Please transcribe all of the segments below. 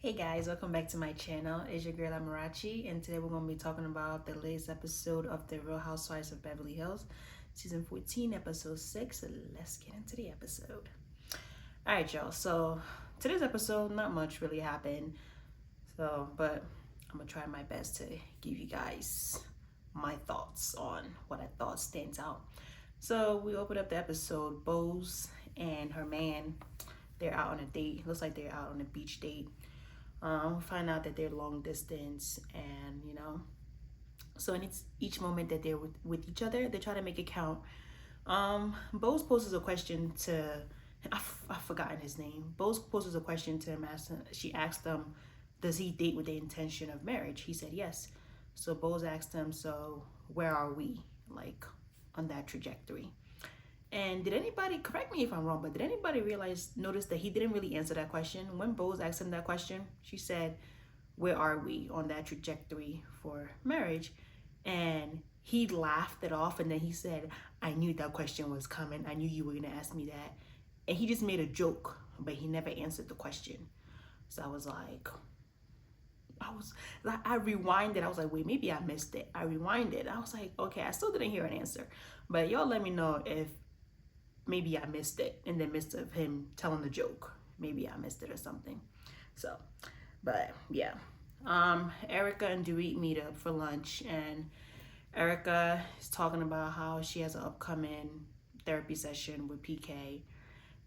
Hey guys, welcome back to my channel. It's your girl Amarachi, and today we're going to be talking about the latest episode of The Real Housewives of Beverly Hills, season 14, episode 6. So let's get into the episode. All right, y'all. So today's episode, not much really happened. But I'm going to try my best to give you guys my thoughts on what I thought stands out. So we opened up the episode. Bose and her man, they're out on a date. Looks like they're out on a beach date. We find out that they're long distance, and so in each moment that they're with each other, they try to make it count. Bose poses a question to, I've forgotten his name. Bose poses a question to him. She asked him, does he date with the intention of marriage? He said yes. So Bose asked him, so where are we, like, on that trajectory? And did anybody, correct me if I'm wrong, but did anybody notice that he didn't really answer that question? When Bose asked him that question, she said, where are we on that trajectory for marriage? And he laughed it off, and then he said, I knew that question was coming. I knew you were gonna ask me that. And he just made a joke, but he never answered the question. So I rewinded. I was like, wait, maybe I missed it. I rewinded. I was like, okay, I still didn't hear an answer. But y'all let me know if maybe I missed it in the midst of him telling the joke. Maybe I missed it or something. So, but yeah. Erica and Dorit meet up for lunch, and Erica is talking about how she has an upcoming therapy session with PK,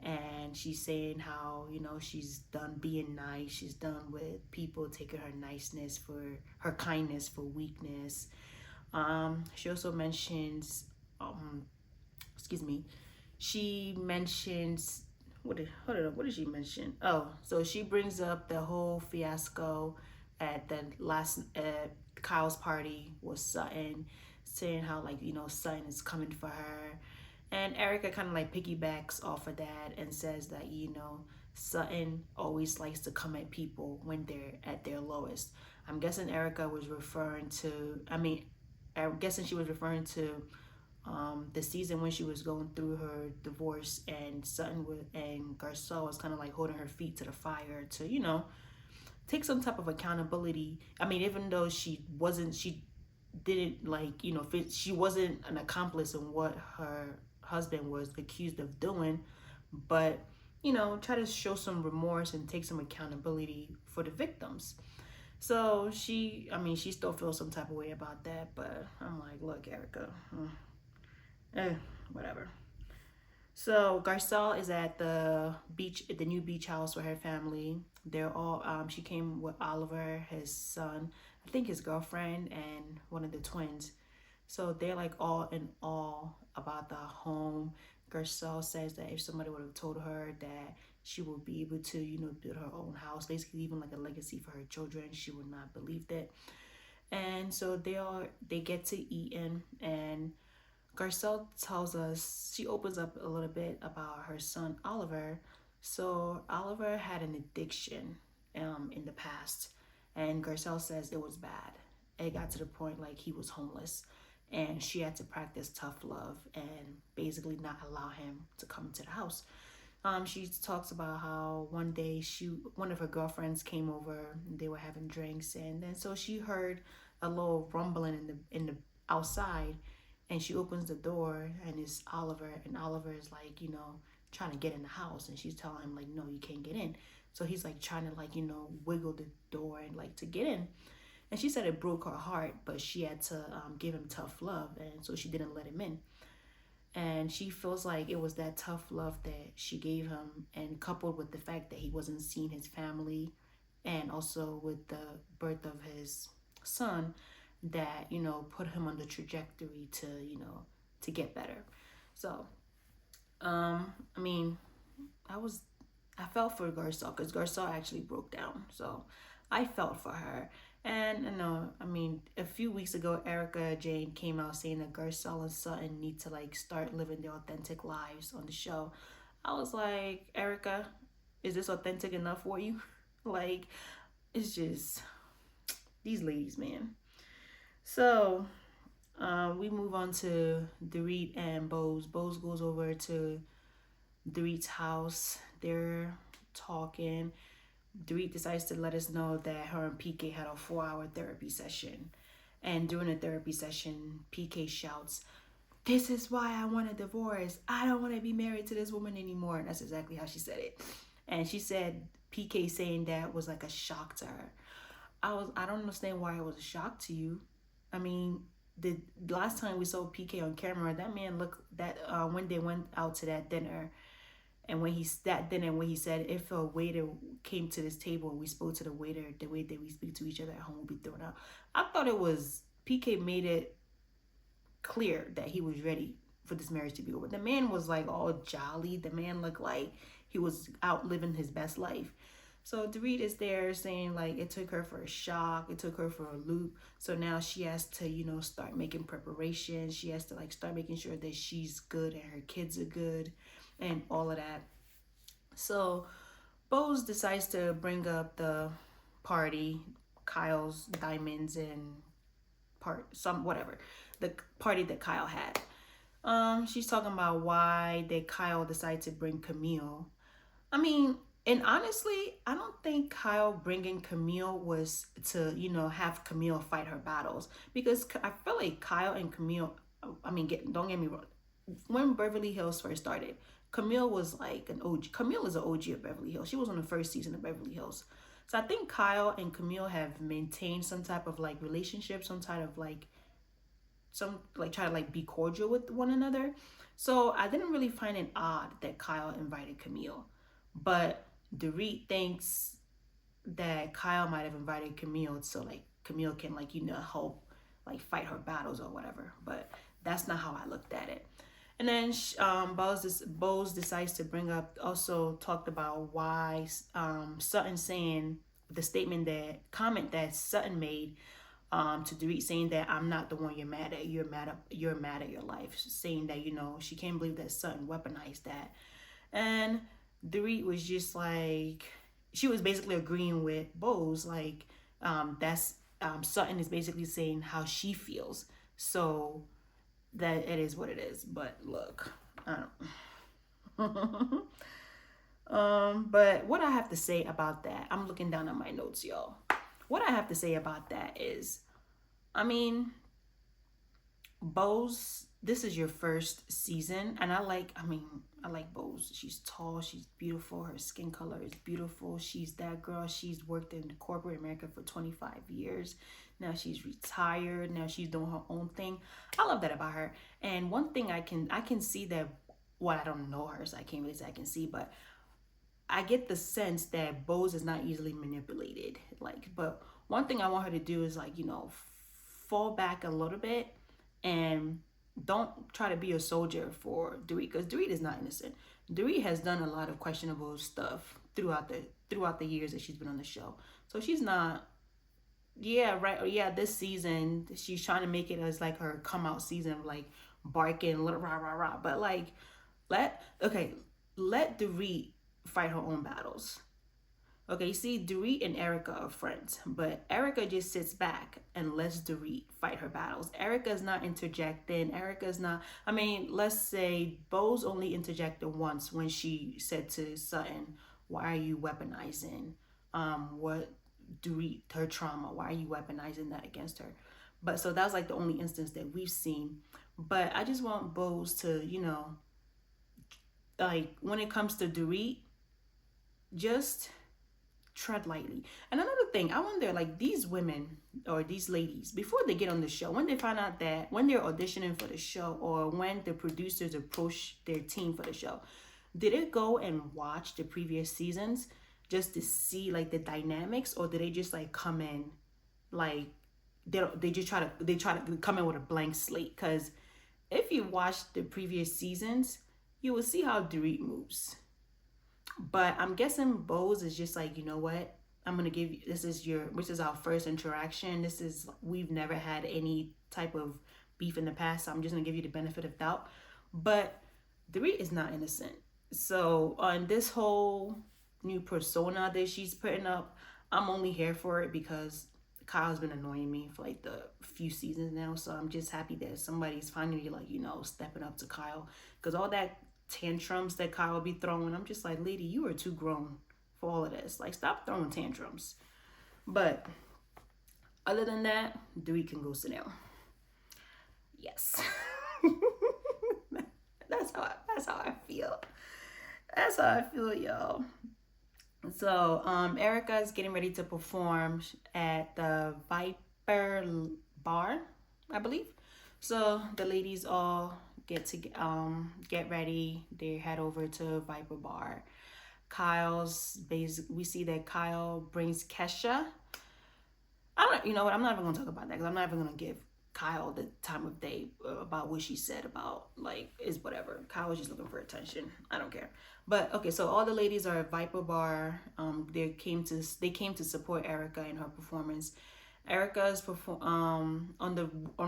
and she's saying how, she's done being nice. She's done with people taking her niceness for her kindness for weakness. She also mentions, excuse me, she mentions what did she mention? Oh, so she brings up the whole fiasco at the last Kyle's party with Sutton, saying how, like, Sutton is coming for her. And Erica kind of like piggybacks off of that and says that, Sutton always likes to come at people when they're at their lowest. I'm guessing Erica was referring to, I'm guessing she was referring to the season when she was going through her divorce, and and Garcelle was kind of like holding her feet to the fire to, take some type of accountability. Even though she didn't, like, she wasn't an accomplice in what her husband was accused of doing, but, try to show some remorse and take some accountability for the victims. So she still feels some type of way about that, but I'm like, look, Erica, eh, whatever. So Garcelle is at the beach, at the new beach house with her family. They're all, she came with Oliver, his son, I think his girlfriend, and one of the twins. So they're like all in awe about the home. Garcelle says that if somebody would have told her that she would be able to, build her own house, basically even like a legacy for her children, she would not believe that. And so they get to eat in, and Garcelle tells us, she opens up a little bit about her son Oliver. So Oliver had an addiction in the past, and Garcelle says it was bad. It got to the point like he was homeless, and she had to practice tough love and basically not allow him to come to the house. She talks about how one day one of her girlfriends came over. They were having drinks, and then so she heard a little rumbling in the outside, and she opens the door, and it's Oliver, and Oliver is like, trying to get in the house, and she's telling him like, no, you can't get in. So he's like trying to, like, wiggle the door and like to get in. And she said it broke her heart, but she had to give him tough love, and so she didn't let him in. And she feels like it was that tough love that she gave him, and coupled with the fact that he wasn't seeing his family, and also with the birth of his son, that, put him on the trajectory to, to get better. So I mean, I was I felt for Garcelle, because Garcelle actually broke down. So I felt for her. And a few weeks ago, Erica Jane came out saying that Garcelle and Sutton need to, like, start living their authentic lives on the show. I was like, Erica, is this authentic enough for you? Like, it's just these ladies, man. So we move on to Dorit and Bose. Bose goes over to Dorit's house. They're talking. Dorit decides to let us know that her and PK had a 4 hour therapy session. And during the therapy session, PK shouts, "This is why I want a divorce. I don't want to be married to this woman anymore." And that's exactly how she said it. And she said PK saying that was like a shock to her. I don't understand why it was a shock to you. I mean, the last time we saw PK on camera, that man looked that when they went out to that dinner, and when he that dinner when he said if a waiter came to this table and we spoke to the waiter the way that we speak to each other at home would be thrown out. I thought it was PK made it clear that he was ready for this marriage to be over. The man was like all jolly. The man looked like he was out living his best life. So Dorit is there saying like it took her for a shock, it took her for a loop. So now she has to, start making preparations. She has to like start making sure that she's good and her kids are good and all of that. So Bose decides to bring up the party, Kyle's diamonds and whatever, the party that Kyle had. She's talking about why did Kyle decide to bring Camille. I mean, and honestly, I don't think Kyle bringing Camille was to, have Camille fight her battles, because I feel like Kyle and Camille, I mean, don't get me wrong, when Beverly Hills first started, Camille was like an OG. Camille is an OG of Beverly Hills. She was on the first season of Beverly Hills. So I think Kyle and Camille have maintained some type of like relationship, some type of like try to like be cordial with one another. So I didn't really find it odd that Kyle invited Camille. But Dorit thinks that Kyle might have invited Camille so like Camille can like, help like fight her battles or whatever. But that's not how I looked at it. And then Bose decides to also talked about why Sutton saying comment that Sutton made to Dorit, saying that I'm not the one you're mad at. You're mad at your life. Saying that, she can't believe that Sutton weaponized that. And Dorit was just like, she was basically agreeing with Bose, like, that's Sutton is basically saying how she feels. So that it is what it is. But look, I don't. But what I have to say about that, I'm looking down at my notes, y'all. What I have to say about that is, I mean, Bose, this is your first season, and I like Bose. She's tall, she's beautiful, her skin color is beautiful. She's that girl. She's worked in corporate America for 25 years. Now she's retired. Now she's doing her own thing. I love that about her. And one thing I can see that, well, I don't know her, so I can't really say I can see, but I get the sense that Bose is not easily manipulated. But one thing I want her to do is fall back a little bit and don't try to be a soldier for Dorit, because Dorit is not innocent. Dorit has done a lot of questionable stuff throughout the years that she's been on the show. So she's not, yeah, right, yeah, this season she's trying to make it as like her come out season of like barking, little rah rah rah. But like let Dorit fight her own battles. Okay, you see, Dorit and Erica are friends, but Erica just sits back and lets Dorit fight her battles. Erica's not interjecting. Erica's not, I mean, let's say Bose only interjected once when she said to Sutton, why are you weaponizing what Dorit, her trauma? Why are you weaponizing that against her? But so that was like the only instance that we've seen. But I just want Bose to, like when it comes to Dorit, just tread lightly. And another thing, I wonder, like these women or these ladies, before they get on the show, when they find out that when they're auditioning for the show or when the producers approach their team for the show, did they go and watch the previous seasons just to see like the dynamics, or did they just like come in like they try to come in with a blank slate? Because if you watch the previous seasons, you will see how Dorit moves. But I'm guessing Bose is just like, you know what? I'm gonna give you, this is our first interaction. We've never had any type of beef in the past, so I'm just gonna give you the benefit of doubt. But Dorit is not innocent. So on this whole new persona that she's putting up, I'm only here for it because Kyle's been annoying me for like the few seasons now. So I'm just happy that somebody's finally like, stepping up to Kyle. Because all that tantrums that Kyle be throwing, I'm just like, lady, you are too grown for all of this. Like, stop throwing tantrums. But other than that, Dorit can go sit down. Yes. That's how I feel. That's how I feel, y'all. So, Erica is getting ready to perform at the Viper Bar, I believe. So the ladies all get ready. They head over to Viper Bar. We see that Kyle brings Kesha. You know what? I'm not even gonna talk about that because I'm not even gonna give Kyle the time of day about what she said about, like, is whatever. Kyle was just looking for attention. I don't care. But okay, so all the ladies are at Viper Bar. They came to support Erica in her performance. Erica's on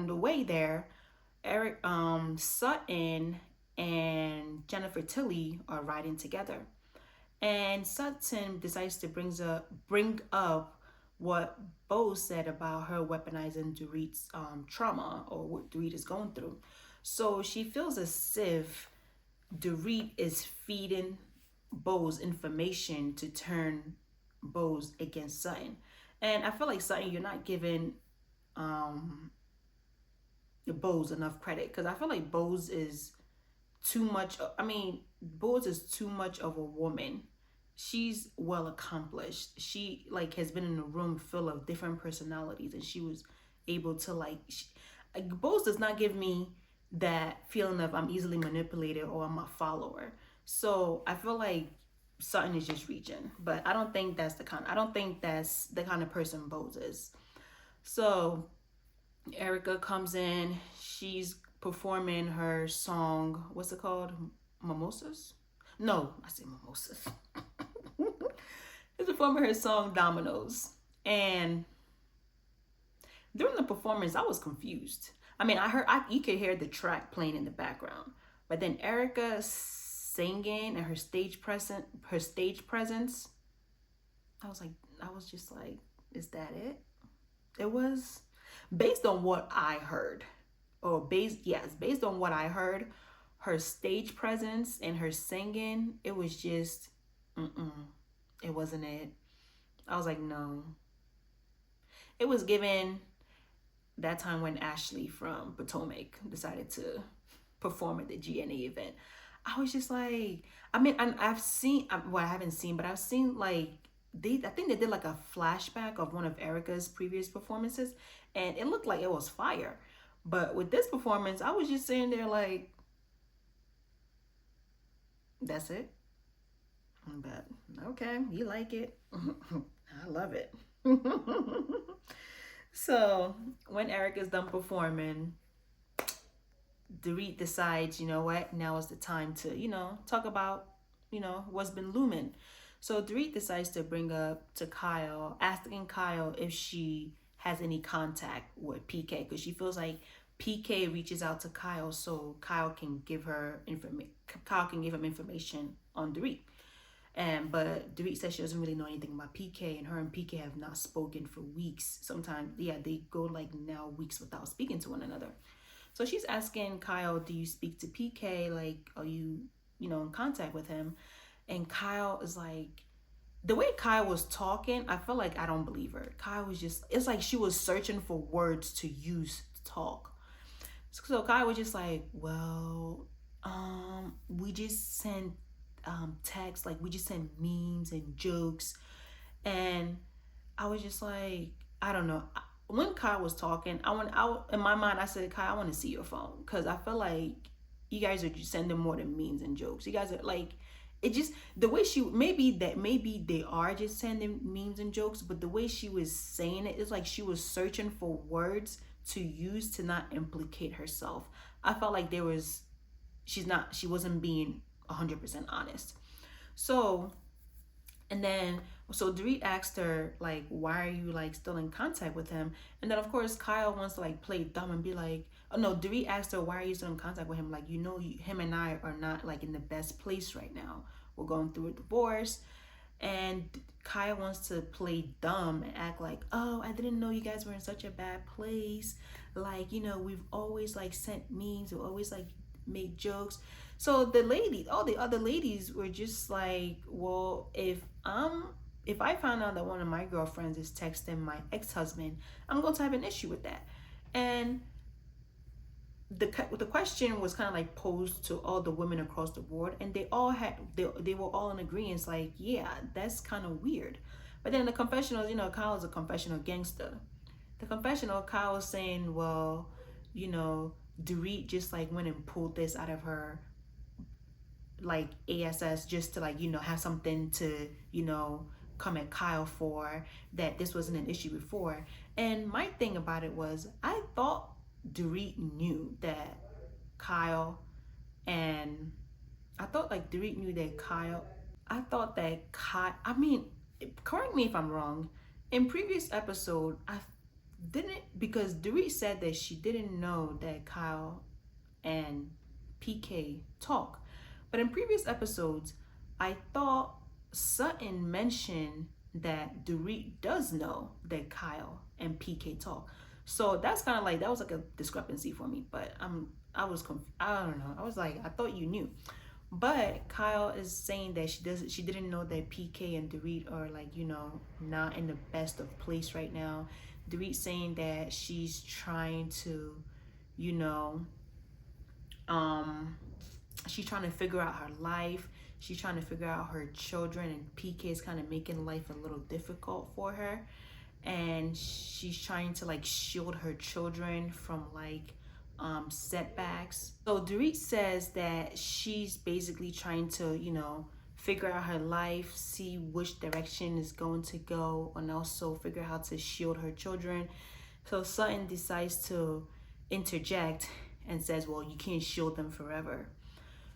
the way there. Sutton and Jennifer Tilly are riding together, and Sutton decides to bring up what Bo said about her weaponizing Dorit's trauma, or what Dorit is going through. So she feels as if Dorit is feeding Bo's information to turn Bo's against Sutton. And I feel like, Sutton, you're not giving Bo's enough credit, because I feel like Bo's is too much. Bo's is too much of a woman. She's well accomplished. She, like, has been in a room full of different personalities, and she was able to, like, Bo's does not give me that feeling of I'm easily manipulated or I'm a follower. So I feel like Sutton is just reaching, but I don't think that's the kind of person Bo's is. So Erica comes in. She's performing her song. What's it called? Mimosas? No, I said mimosas. She's performing her song Dominoes. And during the performance, I was confused. You could hear the track playing in the background. But then Erica singing and her stage presence, I was just like, is that it? It was based on what I heard. Based on what I heard, her stage presence and her singing, it was just, it wasn't it. I was like, no. It was given that time when Ashley from Potomac decided to perform at the GNA event. I was just like, I haven't seen, but I've seen, like, I think they did like a flashback of one of Erica's previous performances, and it looked like it was fire. But with this performance, I was just sitting there like, that's it. But okay, you like it. I love it. So when Erica's done performing, Dorit decides, you know what, now is the time to, talk about, what's been looming. So Dorit decides to bring up to Kyle, asking Kyle if she has any contact with PK, because she feels like PK reaches out to Kyle so Kyle can give him information on Dorit. But Dorit says she doesn't really know anything about PK, and her and PK have not spoken for weeks. Sometimes, they go like now weeks without speaking to one another. So she's asking Kyle, do you speak to PK? Like, are you, in contact with him? And Kyle is like, the way Kyle was talking, I feel like I don't believe her. Kyle was just, it's like she was searching for words to use to talk. So Kyle was just like, well, we just send texts, like we just send memes and jokes. And I was just like, I don't know. When Kyle was talking, in my mind, I said, Kyle, I want to see your phone, because I feel like you guys are just sending more than memes and jokes. You guys are like, it just, the way maybe they are just sending memes and jokes, but the way she was saying it, it's like she was searching for words to use to not implicate herself. I felt like she wasn't being 100% honest. So Dorit asked her, like, why are you, like, still in contact with him? And then, of course, Kyle wants to, like, play dumb and be like, oh no, Dorit asked her, why are you still in contact with him? Like, him and I are not, like, in the best place right now. We're going through a divorce. And Kyle wants to play dumb and act like, oh, I didn't know you guys were in such a bad place. Like, we've always, like, sent memes. We've always, like, made jokes. So the lady, all the other ladies were just like, well, if I found out that one of my girlfriends is texting my ex-husband, I'm going to have an issue with that. And the question was kind of like posed to all the women across the board, and they were all in agreement, like, yeah, that's kind of weird. But then the confessionals, Kyle is a confessional gangster. The confessional, Kyle was saying, well, you know Dorit just like went and pulled this out of her like ASS just to like have something to come at Kyle for, that this wasn't an issue before. And my thing about it was, I thought Dorit knew that Kyle and I thought like Dorit knew that Kyle I thought that Kyle, I mean, correct me if I'm wrong, in previous episode I didn't, because Dorit said that she didn't know that Kyle and PK talk. But in previous episodes, I thought Sutton mentioned that Dorit does know that Kyle and PK talk. So that's kind of like, that was like a discrepancy for me. But I don't know. I was like, I thought you knew. But Kyle is saying that she didn't know that PK and Dorit are like, not in the best of place right now. Dorit saying that she's trying to, you know, she's trying to figure out her life. She's trying to figure out her children, and PK is kind of making life a little difficult for her. And she's trying to like shield her children from like setbacks. So Dorit says that she's basically trying to, figure out her life, see which direction is going to go, and also figure out how to shield her children. So Sutton decides to interject and says, well, you can't shield them forever.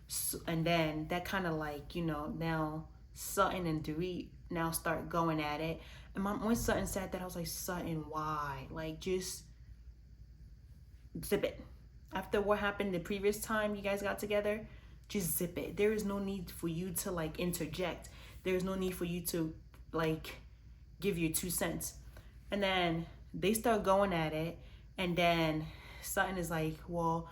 So, and then that kind of like, now Sutton and Dorit now start going at it. And when Sutton said that, I was like, Sutton, why? Like, just zip it. After what happened the previous time you guys got together, just zip it. There is no need for you to like interject. There's no need for you to like give your 2 cents. And then they start going at it. And then Sutton is like, well,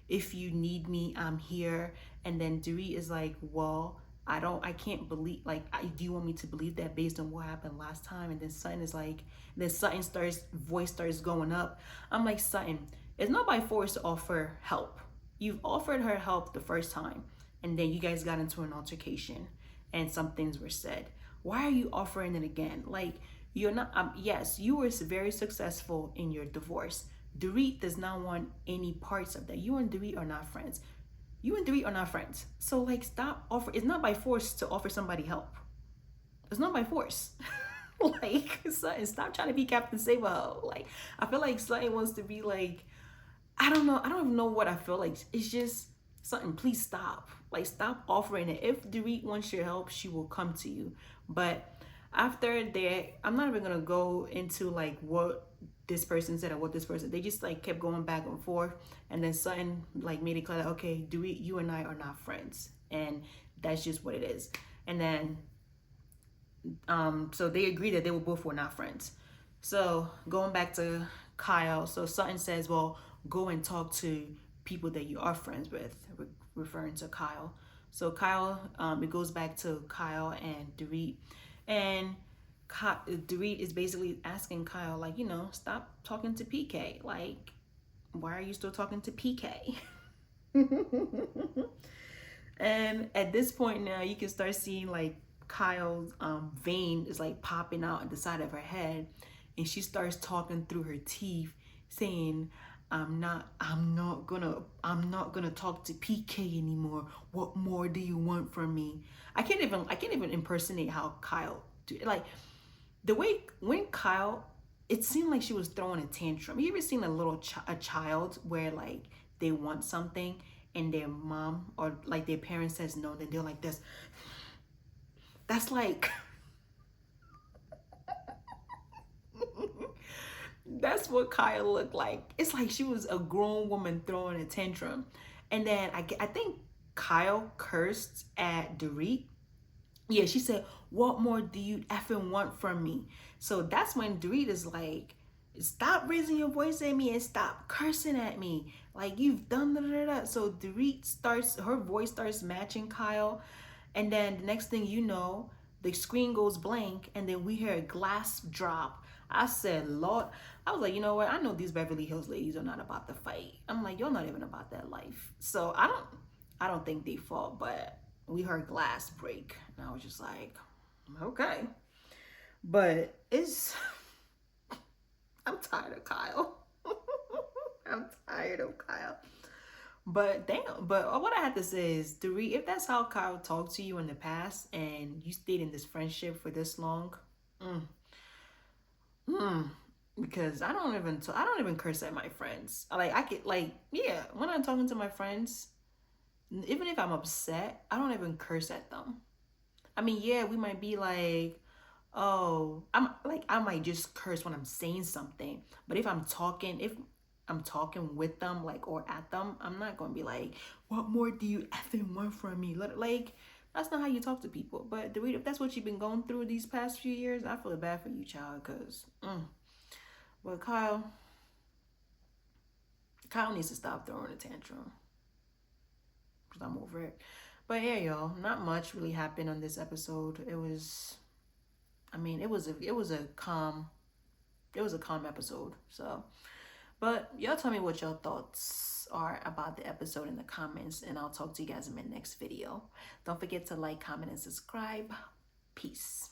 if you need me, I'm here. And then Dorit is like, well, I can't believe, like, do you want me to believe that based on what happened last time? And then Sutton is like, voice starts going up. I'm like, Sutton, it's not by force to offer help. You've offered her help the first time, and then you guys got into an altercation and some things were said. Why are you offering it again? Like, you're not, yes, you were very successful in your divorce. Dorit does not want any parts of that. You and Dorit are not friends. You and Dorit are not friends. So like, stop offer. It's not by force to offer somebody help. It's not by force. Like, Sutton, stop trying to be Captain Save-A. Like, I feel like Sutton wants to be like, I don't know. I don't even know what I feel like. It's just, Sutton, please stop. Like, stop offering it. If Dorit wants your help, she will come to you. But after that, I'm not even gonna go into like what this person said or what this person, they just like kept going back and forth. And then Sutton like made it clear that, okay, Dorit, you and I are not friends, and that's just what it is. And then so they agreed that they were not friends. So going back to Kyle, so Sutton says, well, go and talk to people that you are friends with, referring to Kyle. So Kyle, it goes back to Kyle and Dorit, and Dorit is basically asking Kyle, like, stop talking to PK. Like, why are you still talking to PK? And at this point now, you can start seeing like Kyle's vein is like popping out at the side of her head, and she starts talking through her teeth, saying, I'm not gonna talk to PK anymore. What more do you want from me? I can't even impersonate how Kyle do it. Like, the way when Kyle, it seemed like she was throwing a tantrum. You ever seen a child where like they want something and their mom or like their parents says no, then they're like this. That's like that's what Kyle looked like. It's like she was a grown woman throwing a tantrum. And then I think Kyle cursed at Dorit. Yeah, she said, what more do you effing want from me? So that's when Dorit is like, Stop raising your voice at me and stop cursing at me. Like you've done da da da. So Dorit starts, her voice starts matching Kyle. And then the next thing you know, the screen goes blank and then we hear a glass drop. I said, Lord, I was like, you know what? I know these Beverly Hills ladies are not about to fight. I'm like, you're not even about that life. So I don't think they fought, but we heard glass break. And I was just like, okay. But it's I'm tired of Kyle. I'm tired of Kyle. But damn, but what I have to say is, Dorit, if that's how Kyle talked to you in the past and you stayed in this friendship for this long, mm, mm, because I don't even curse at my friends. Like I could like yeah, when I'm talking to my friends, even if I'm upset, I don't even curse at them. I mean, yeah, we might be like, oh, I'm like, I might just curse when I'm saying something. But if I'm talking with them, like, or at them, I'm not going to be like, what more do you effing want from me? Like, that's not how you talk to people. But if that's what you've been going through these past few years, I feel bad for you, child, because, but Kyle needs to stop throwing a tantrum because I'm over it. But yeah, y'all, not much really happened on this episode. I mean, it was a calm episode. So, but y'all tell me what your thoughts are about the episode in the comments, and I'll talk to you guys in my next video. Don't forget to like, comment, and subscribe. Peace.